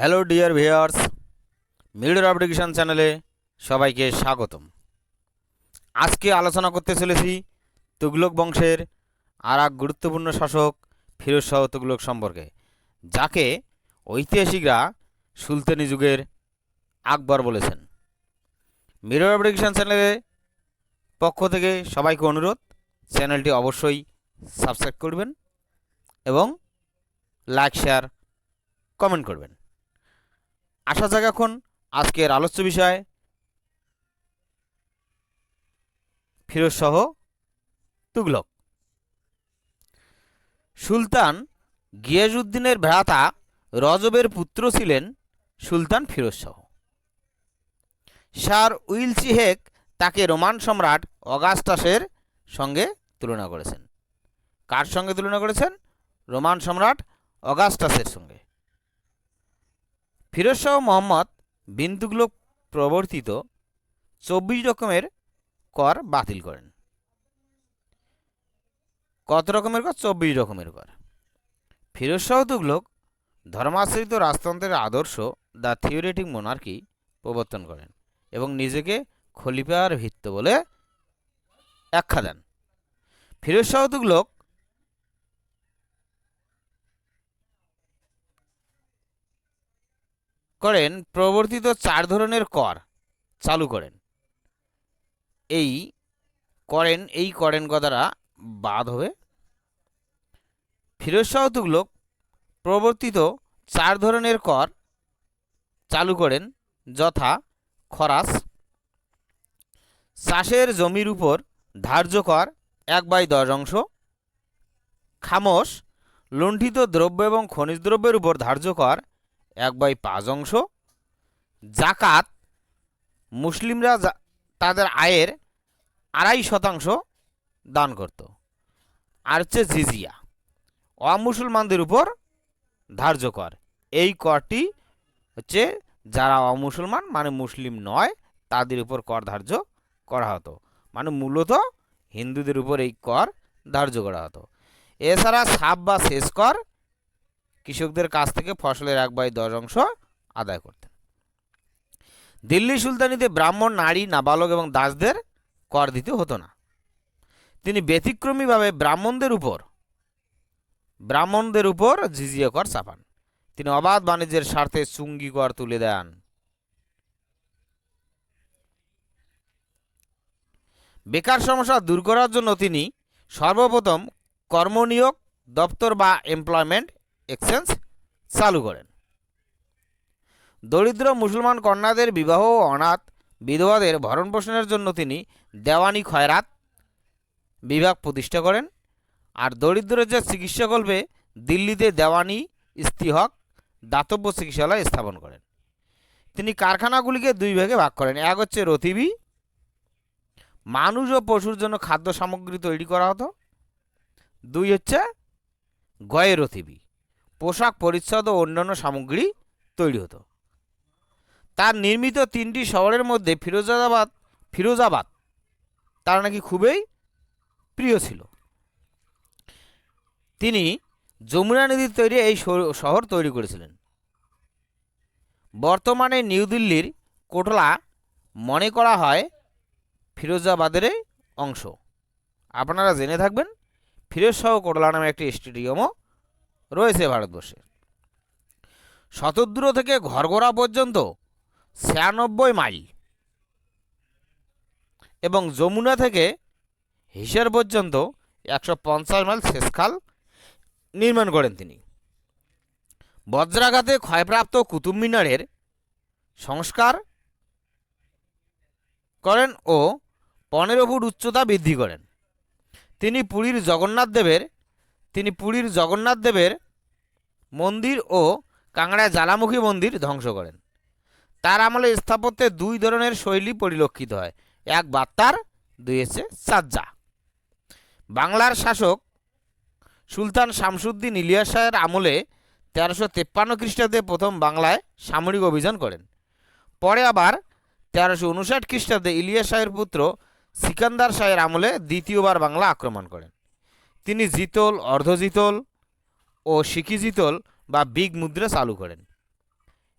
Hello dear viewers, মিডর application চ্যানেলে সবাইকে স্বাগতম। আজকে আলোচনা করতে চলেছি তুগলক বংশের আর এক গুরুত্বপূর্ণ শাসক ফিরোজ শাহ তুগলক সম্পর্কে, যাকে ঐতিহাসিকরা সুলতানি যুগের আকবর বলেছেন। মিডর অ্যাপ্লিকেশন চ্যানেলের পক্ষ থেকে সবাইকে অনুরোধ, চ্যানেলটি অবশ্যই সাবস্ক্রাইব করবেন এবং লাইক শেয়ার কমেন্ট করবেন। আসা যাক এখন আজকের আলোচ্য বিষয় ফিরোজ শাহ তুগলক। সুলতান গিয়াসউদ্দিনের ভ্রাতা রজবের পুত্র ছিলেন সুলতান ফিরোজ শাহ। স্যার উইলসি হেক তাকে রোমান সম্রাট অগাস্টাসের সঙ্গে তুলনা করেছেন। কার সঙ্গে তুলনা করেছেন? রোমান সম্রাট অগাস্টাসের সঙ্গে। ফিরোজ শাহ মোহাম্মদ বিন তুগলক প্রবর্তিত 24 রকমের কর বাতিল করেন। কত রকমের কর? 24 রকমের কর। ফিরোজ শাহ তুগলক ধর্মাশ্রিত রাজতন্ত্রের আদর্শ দ্য থিওরেটিক মোনার্কি প্রবর্তন করেন এবং নিজেকে খলিফার ভিত্ত বলে আখ্যা দেন। ফিরোজ শাহ তুগলক করেন প্রবর্তিত 4 ধরনের কর চালু করেন। এই করেন কথাটা বাদ হবে। ফিরোজ শাহ তুগলক প্রবর্তিত 4 ধরনের কর চালু করেন, যথা খরাস, চাষের জমির উপর ধার্য কর 1/10, খামোশ, লুণ্ঠিত দ্রব্য এবং খনিজ দ্রব্যের উপর ধার্য কর 1/5, জাকাত, মুসলিমরা তাদের আয়ের 2.5% দান করত, আর হচ্ছে জিজিয়া, অমুসলমানদের উপর ধার্য কর। এই করটি হচ্ছে যারা অমুসলমান মানে মুসলিম নয় তাদের উপর কর ধার্য করা হতো, মানে মূলত হিন্দুদের উপর এই কর ধার্য করা হতো। এছাড়া সাব বা সেচ কর কৃষকদের কাছ থেকে ফসলের 1/10 আদায় করতেন। দিল্লি সুলতানিতে ব্রাহ্মণ, নারী, নাবালক এবং দাসদের কর দিতে হতো না। তিনি ব্যতিক্রমীভাবে ব্রাহ্মণদের উপর জিজিয়া কর চাপান। তিনি অবাধ বাণিজ্যের স্বার্থে চুঙ্গি কর তুলে দেন। বেকার সমস্যা দূর করার জন্য তিনি সর্বপ্রথম কর্মনিয়োগ দপ্তর বা এমপ্লয়মেন্ট এক্সচেঞ্জ চালু করেন। দরিদ্র মুসলমান কন্যাদের বিবাহ ও অনাথ বিধবাদের ভরণপোষণের জন্য তিনি দেওয়ানি খয়রাত বিভাগ প্রতিষ্ঠা করেন। আর দরিদ্রদের চিকিৎসাকল্পে দিল্লিতে দেওয়ানি ইস্তিহক দাতব্য চিকিৎসালয় স্থাপন করেন। তিনি কারখানাগুলিকে 2 ভাগে ভাগ করেন। এক হচ্ছে রতিবি, মানুষ ও পশুর জন্য খাদ্য সামগ্রী তৈরি করা হতো। 2 হচ্ছে গয়ে রতিবি, পোশাক পরিচ্ছদ ও অন্যান্য সামগ্রী তৈরি হতো। তার নির্মিত 3টি শহরের মধ্যে ফিরোজাবাদ তার নাকি খুবই প্রিয় ছিল। তিনি যমুনা নদীর তৈরি এই শহর তৈরি করেছিলেন। বর্তমানে নিউ দিল্লির কোটলা মনে করা হয় ফিরোজাবাদের অংশ। আপনারা জেনে থাকবেন ফিরোজ শাহ কোটলা নামে একটি স্টেডিয়ামও রয়েছে ভারতবর্ষে। শতদ্রু থেকে ঘরঘরা পর্যন্ত 96 মাইল এবং যমুনা থেকে হিসার পর্যন্ত 150 মাইল সেচখাল নির্মাণ করেন তিনি। বজ্রাঘাতে ক্ষয়প্রাপ্ত কুতুব মিনারের সংস্কার করেন ও 15 ফুট উচ্চতা বৃদ্ধি করেন। তিনি পুরীর জগন্নাথ দেবের মন্দির ও কাংড়ায় জ্বালামুখী মন্দির ধ্বংস করেন। তার আমলে স্থাপত্যে 2 ধরনের শৈলী পরিলক্ষিত হয়, এক বাত্তার, 2 হচ্ছে সাজ্জা। বাংলার শাসক সুলতান শামসুদ্দিন ইলিয়াস শাহের আমলে 1353 খ্রিস্টাব্দে প্রথম বাংলায় সামরিক অভিযান করেন। পরে আবার 1359 খ্রিস্টাব্দে ইলিয়াস শাহের পুত্র সিকান্দার শাহের আমলে দ্বিতীয়বার বাংলা আক্রমণ করেন। তিনি জিতল, অর্ধজিতল ও সিকিজিতল বা বিগ মুদ্রা চালু করেন।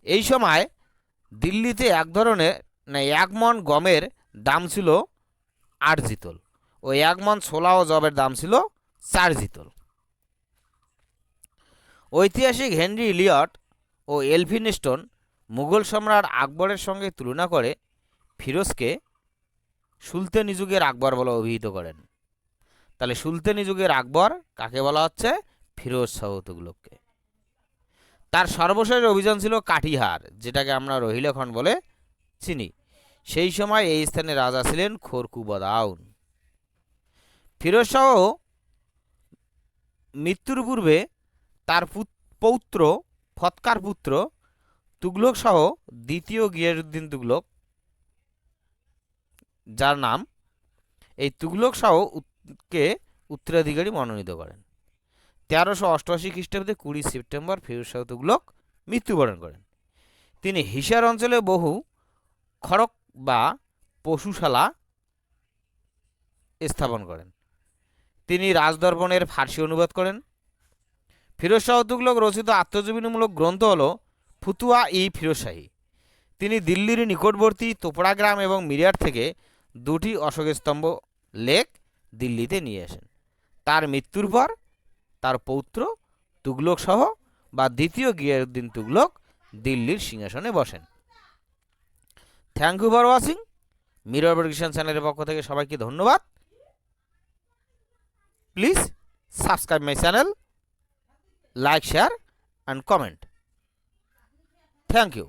এই সময় দিল্লিতে এক মণ গমের দাম ছিল 8 জিতল ও 1 মণ ছোলা ও জবের দাম ছিল 4 জিতল। ঐতিহাসিক হেনরি ইলিয়ট ও এলফিনস্টোন মুঘল সম্রাট আকবরের সঙ্গে তুলনা করে ফিরোজকে সুলতানি যুগের আকবর বলে অভিহিত করেন। তাহলে সুলতানি যুগের আকবর কাকে বলা হচ্ছে? ফিরোজ শাহ তুগলককে। তার সর্বশেষ অভিযান ছিল কাটিহার, যেটাকে আমরা রোহিলাখণ্ড বলে চিনি। সেই সময় এই স্থানে রাজা ছিলেন খোরকু বদাউন। ফিরোজ শাহ মৃত্যুর পূর্বে তার পৌত্র ফতকার পুত্র তুগলক শাহ দ্বিতীয় গিয়াসউদ্দিন তুগলক, যার নাম, এই তুগলক শাহকে উত্তরাধিকারী মনোনীত করেন। 1388 খ্রিস্টাব্দে 20 সেপ্টেম্বর ফিরোজ শাহ তুগলক মৃত্যুবরণ করেন। তিনি হিসার অঞ্চলে বহু খড়ক বা পশুশালা স্থাপন করেন। তিনি রাজদর্পণের ফার্সি অনুবাদ করেন। ফিরোজ শাহ তুগলক রচিত আত্মজীবনীমূলক গ্রন্থ হল ফুতুয়া ই ফিরোজশাহী। তিনি দিল্লির নিকটবর্তী তোপড়া গ্রাম এবং মিরাট থেকে 2টি অশোক স্তম্ভ লেক দিল্লিতে নিয়ে আসেন। তার মৃত্যুর পর তার পৌত্র তুগলক শাহ বা দ্বিতীয় গিয়াসউদ্দিন তুগলক দিল্লির সিংহাসনে বসেন। Thank you for watching. Mirror education চ্যানেলের পক্ষ থেকে সবাইকে ধন্যবাদ। Please subscribe my channel, like, share and comment. Thank you.